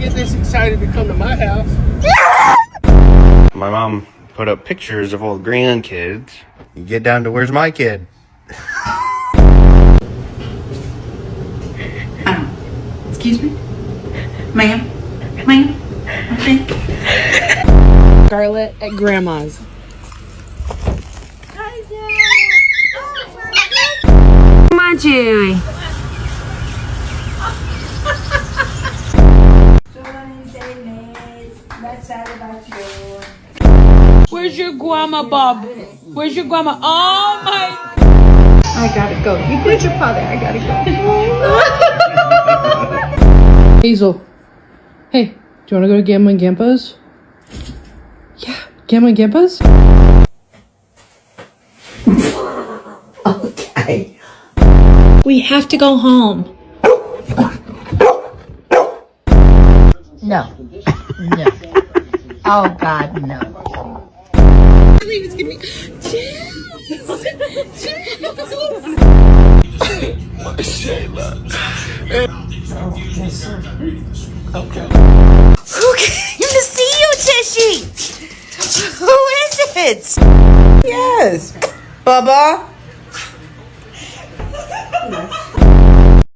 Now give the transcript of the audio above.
get this excited to come to my house. My mom put up pictures of all the grandkids. You get down to where's my kid? Excuse me? Ma'am? Ma'am? Okay. Scarlett at Grandma's. Come on, Chewy. Where's your grandma, Bob? Where's your grandma? Oh my! I gotta go. You put your paw there. I gotta go. Hazel. Hey, do you want to go to Gamma and Gampa's? Yeah, Gamma and Gampa's? Okay. We have to go home. No. No. Oh, God, no. Who came to see you, Tishy? Who is it? Yes. Bubba?